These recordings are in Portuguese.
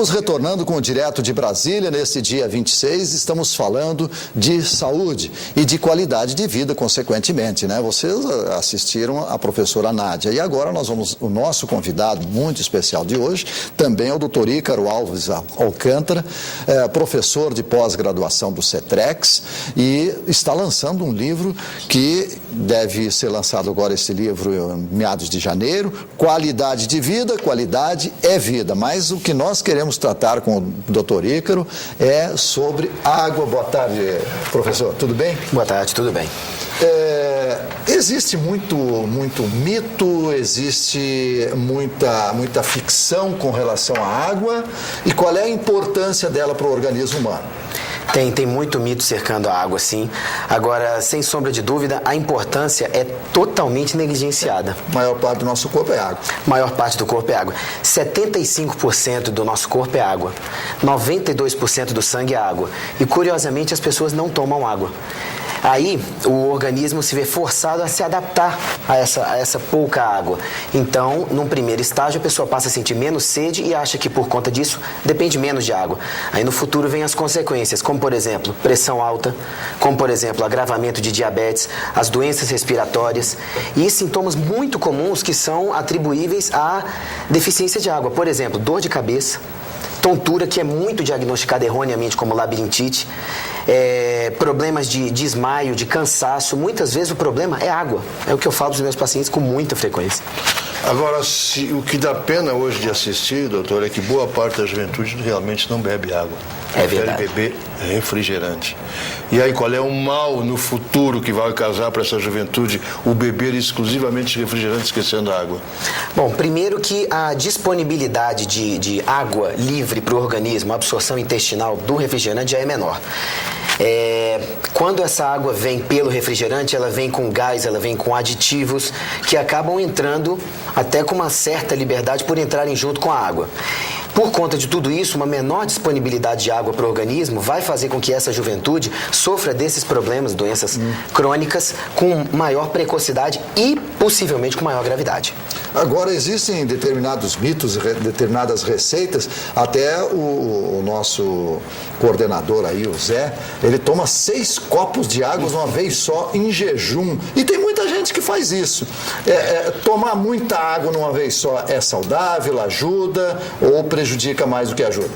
Estamos retornando com o Direto de Brasília. Nesse dia 26, estamos falando de saúde e de qualidade de vida, consequentemente, né? Vocês assistiram a professora Nádia. E agora o nosso convidado muito especial de hoje também é o doutor Ícaro Alves Alcântara, professor de pós-graduação do CETREX, e está lançando um livro que deve ser lançado agora, esse livro, em meados de janeiro. Qualidade de vida, qualidade é vida. Mas o que nós queremos tratar com o doutor Ícaro é sobre água. Boa tarde, professor. Tudo bem? Boa tarde, tudo bem. Existe muito mito, existe muita ficção com relação à água. E qual é a importância dela para o organismo humano? Tem muito mito cercando a água, sim. Agora, sem sombra de dúvida, a importância é totalmente negligenciada. A maior parte do nosso corpo é água. A maior parte do corpo é água. 75% do nosso corpo é água. 92% do sangue é água. E, curiosamente, as pessoas não tomam água. Aí, o organismo se vê forçado a se adaptar a essa pouca água. Então, num primeiro estágio, a pessoa passa a sentir menos sede e acha que, por conta disso, depende menos de água. Aí, no futuro, vem as consequências, como, por exemplo, pressão alta, como, por exemplo, agravamento de diabetes, as doenças respiratórias e sintomas muito comuns que são atribuíveis à deficiência de água. Por exemplo, dor de cabeça, tontura, que é muito diagnosticada erroneamente como labirintite, problemas de desmaio, de cansaço. Muitas vezes o problema é água. É o que eu falo para os meus pacientes com muita frequência. Agora, o que dá pena hoje de assistir, doutor, é que boa parte da juventude realmente não bebe água. É verdade. Prefere beber refrigerante. E aí, qual é o mal no futuro que vai causar para essa juventude o beber exclusivamente refrigerante, esquecendo a água? Bom, primeiro que a disponibilidade de água livre para o organismo, a absorção intestinal do refrigerante já é menor. Quando essa água vem pelo refrigerante, ela vem com gás, ela vem com aditivos que acabam entrando até com uma certa liberdade por entrarem junto com a água. Por conta de tudo isso, uma menor disponibilidade de água para o organismo vai fazer com que essa juventude sofra desses problemas, doenças crônicas, com maior precocidade e possivelmente com maior gravidade. Agora, existem determinados mitos, determinadas receitas. Até o nosso coordenador aí, o Zé, ele toma 6 copos de água de uma vez só em jejum. E tem muita gente que faz isso. Tomar muita água de uma vez só é saudável, ajuda ou prejudica mais do que ajuda?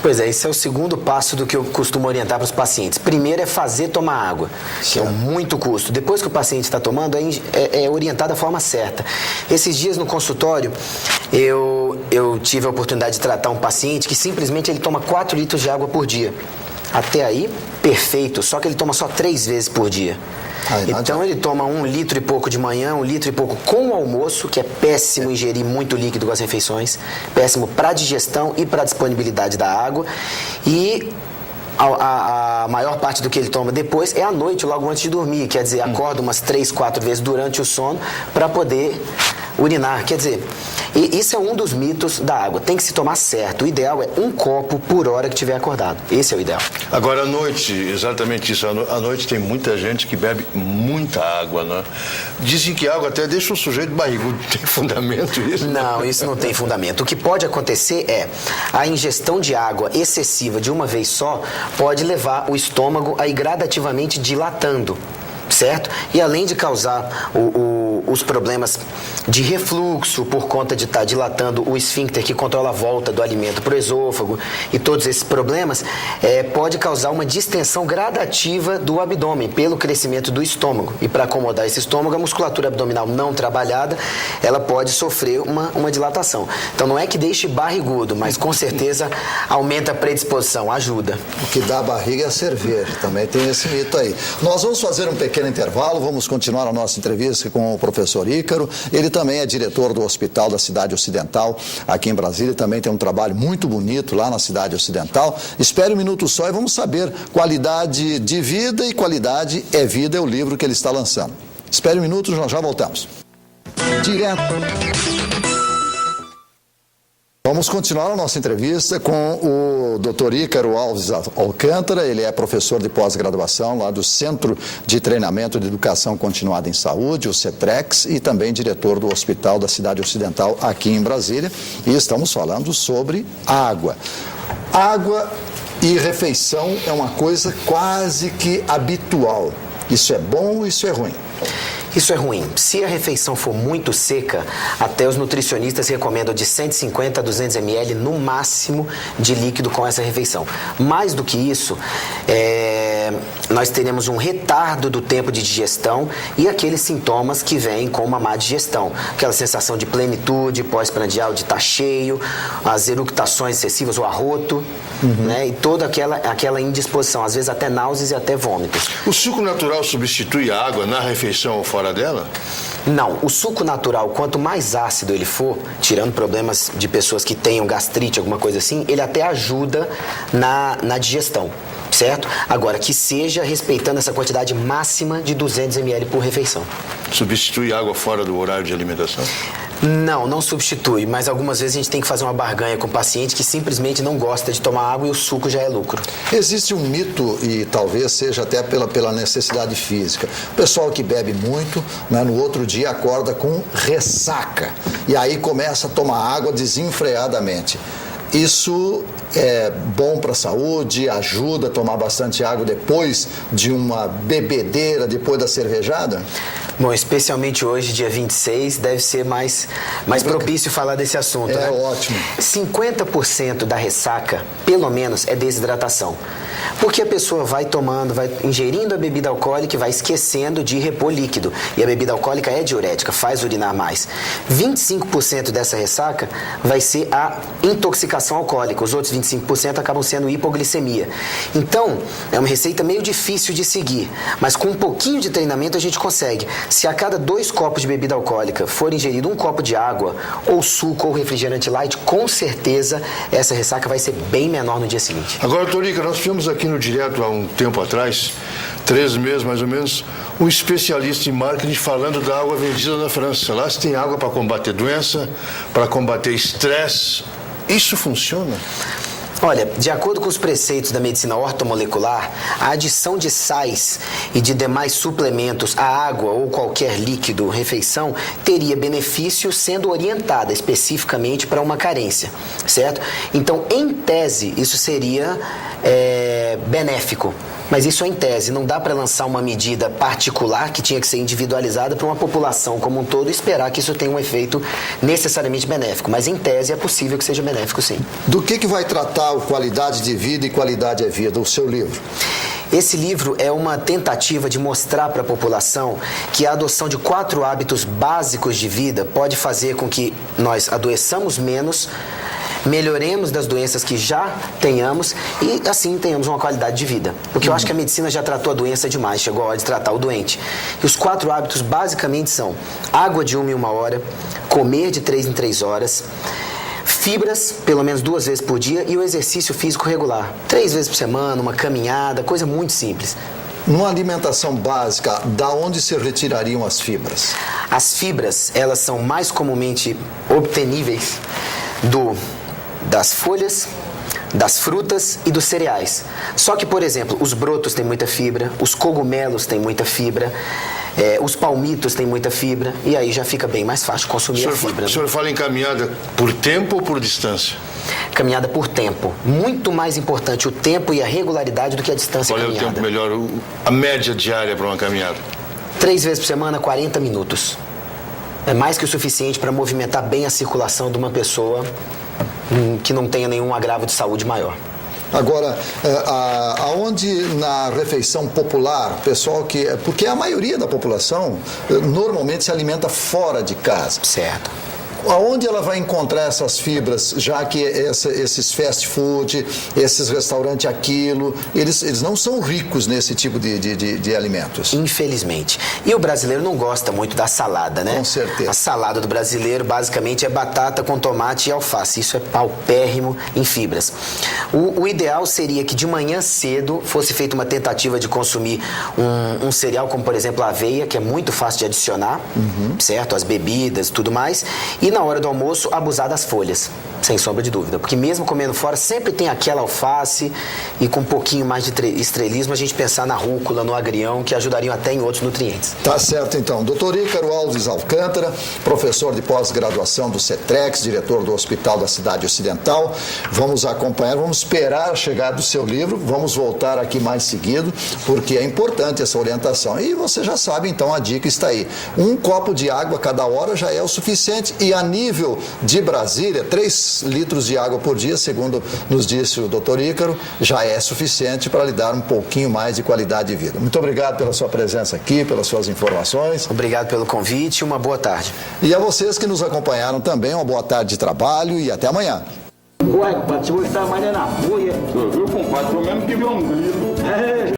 Pois é, esse é o segundo passo do que eu costumo orientar para os pacientes. Primeiro é fazer tomar água, que é muito custo. Depois que o paciente está tomando, é orientado da forma certa. Esses dias no consultório, eu tive a oportunidade de tratar um paciente que simplesmente ele toma 4 litros de água por dia. Até aí, perfeito, só que ele toma só 3 vezes por dia. Então ele toma 1 litro e pouco de manhã, 1 litro e pouco com o almoço, que é péssimo ingerir muito líquido com as refeições, péssimo para a digestão e para a disponibilidade da água. E a maior parte do que ele toma depois é à noite, logo antes de dormir. Quer dizer, acorda umas 3, 4 vezes durante o sono para poder urinar. Quer dizer, isso é um dos mitos da água. Tem que se tomar certo. O ideal é 1 copo por hora que estiver acordado. Esse é o ideal. Agora, à noite, exatamente isso. À noite tem muita gente que bebe muita água, né? Dizem que a água até deixa o sujeito barrigudo. Tem fundamento isso? Não, isso não tem fundamento. O que pode acontecer é a ingestão de água excessiva de uma vez só pode levar o estômago a ir gradativamente dilatando, certo? E além de causar os problemas de refluxo por conta de estar dilatando o esfíncter que controla a volta do alimento para o esôfago e todos esses problemas, pode causar uma distensão gradativa do abdômen pelo crescimento do estômago. E para acomodar esse estômago, a musculatura abdominal não trabalhada, ela pode sofrer uma dilatação. Então não é que deixe barrigudo, mas com certeza aumenta a predisposição, ajuda. O que dá barriga é cerveja, também tem esse mito aí. Nós vamos fazer um pequeno intervalo, vamos continuar a nossa entrevista com o professor Ícaro. Ele também é diretor do Hospital da Cidade Ocidental, aqui em Brasília, também tem um trabalho muito bonito lá na Cidade Ocidental. Espere um minuto só e vamos saber qualidade de vida e qualidade é vida, é o livro que ele está lançando. Espere um minuto, já voltamos. Direto. Vamos continuar a nossa entrevista com o Dr. Ícaro Alves Alcântara. Ele é professor de pós-graduação lá do Centro de Treinamento de Educação Continuada em Saúde, o CETREX, e também diretor do Hospital da Cidade Ocidental aqui em Brasília. E estamos falando sobre água. Água e refeição é uma coisa quase que habitual. Isso é bom ou isso é ruim? Isso é ruim. Se a refeição for muito seca, até os nutricionistas recomendam de 150 a 200 ml no máximo de líquido com essa refeição. Mais do que isso, nós teremos um retardo do tempo de digestão e aqueles sintomas que vêm com uma má digestão. Aquela sensação de plenitude pós-prandial, de estar cheio, as eructações excessivas, o arroto, né? E toda aquela indisposição, às vezes até náuseas e até vômitos. O suco natural substitui a água na refeição ou fora dela? Não, o suco natural, quanto mais ácido ele for, tirando problemas de pessoas que tenham gastrite, alguma coisa assim, ele até ajuda na digestão, certo? Agora, que seja respeitando essa quantidade máxima de 200 ml por refeição. Substitui água fora do horário de alimentação? Não substitui, mas algumas vezes a gente tem que fazer uma barganha com o paciente que simplesmente não gosta de tomar água e o suco já é lucro. Existe um mito, e talvez seja até pela necessidade física. O pessoal que bebe muito, né, no outro dia acorda com ressaca e aí começa a tomar água desenfreadamente. Isso é bom para a saúde, ajuda a tomar bastante água depois de uma bebedeira, depois da cervejada? Bom, especialmente hoje, dia 26, deve ser mais propício falar desse assunto, né? Ótimo. 50% da ressaca, pelo menos, é desidratação. Porque a pessoa vai tomando, vai ingerindo a bebida alcoólica e vai esquecendo de repor líquido. E a bebida alcoólica é diurética, faz urinar mais. 25% dessa ressaca vai ser a intoxicação alcoólica. Os outros 25% acabam sendo hipoglicemia. Então, é uma receita meio difícil de seguir, mas com um pouquinho de treinamento a gente consegue. Se a cada 2 copos de bebida alcoólica for ingerido 1 copo de água, ou suco, ou refrigerante light, com certeza essa ressaca vai ser bem menor no dia seguinte. Agora, doutor Ícaro, nós tivemos aqui no Direto há um tempo atrás, 3 meses mais ou menos, um especialista em marketing falando da água vendida na França. Lá se tem água para combater doença, para combater estresse. Isso funciona? Olha, de acordo com os preceitos da medicina ortomolecular, a adição de sais e de demais suplementos à água ou qualquer líquido, refeição, teria benefício sendo orientada especificamente para uma carência, certo? Então, em tese, isso seria benéfico. Mas isso é em tese, não dá para lançar uma medida particular que tinha que ser individualizada para uma população como um todo e esperar que isso tenha um efeito necessariamente benéfico. Mas em tese é possível que seja benéfico, sim. Do que vai tratar o Qualidade de Vida e Qualidade é Vida, o seu livro? Esse livro é uma tentativa de mostrar para a população que a adoção de 4 hábitos básicos de vida pode fazer com que nós adoeçamos menos, melhoremos das doenças que já tenhamos e assim tenhamos uma qualidade de vida. Porque eu acho que a medicina já tratou a doença demais, chegou a hora de tratar o doente. E os 4 hábitos basicamente são água de 1 em 1 hora, comer de 3 em 3 horas, fibras pelo menos 2 vezes por dia e o exercício físico regular. 3 vezes por semana, uma caminhada, coisa muito simples. Numa alimentação básica, da onde se retirariam as fibras? As fibras, elas são mais comumente obteníveis das folhas, das frutas e dos cereais. Só que, por exemplo, os brotos têm muita fibra, os cogumelos têm muita fibra, os palmitos têm muita fibra, e aí já fica bem mais fácil consumir a fibra. O senhor fala em caminhada por tempo ou por distância? Caminhada por tempo. Muito mais importante o tempo e a regularidade do que a distância caminhada. Qual é o tempo melhor, a média diária para uma caminhada? 3 vezes por semana, 40 minutos. É mais que o suficiente para movimentar bem a circulação de uma pessoa que não tenha nenhum agravo de saúde maior. Agora, aonde na refeição popular, pessoal porque a maioria da população normalmente se alimenta fora de casa. Certo. Aonde ela vai encontrar essas fibras, já que esses fast food, esses restaurantes aquilo, eles não são ricos nesse tipo de alimentos? Infelizmente. E o brasileiro não gosta muito da salada, né? Com certeza. A salada do brasileiro basicamente é batata com tomate e alface. Isso é paupérrimo em fibras. O ideal seria que de manhã cedo fosse feita uma tentativa de consumir um cereal como, por exemplo, a aveia, que é muito fácil de adicionar, certo? As bebidas e tudo mais. E na hora do almoço, abusar das folhas. Sem sombra de dúvida, porque mesmo comendo fora, sempre tem aquela alface e com um pouquinho mais de estrelismo a gente pensar na rúcula, no agrião, que ajudariam até em outros nutrientes. Tá certo, então. Dr. Ícaro Alves Alcântara, professor de pós-graduação do CETREX, diretor do Hospital da Cidade Ocidental. Vamos acompanhar, vamos esperar a chegada do seu livro, vamos voltar aqui mais seguido, porque é importante essa orientação. E você já sabe, então, a dica está aí. 1 copo de água cada hora já é o suficiente, e a nível de Brasília, 3 litros de água por dia, segundo nos disse o Dr. Ícaro, já é suficiente para lhe dar um pouquinho mais de qualidade de vida. Muito obrigado pela sua presença aqui, pelas suas informações. Obrigado pelo convite e uma boa tarde. E a vocês que nos acompanharam também, uma boa tarde de trabalho e até amanhã. Ué, compadre, você hoje tá mais na rua, Viu, compadre? Pelo menos que viu um grito.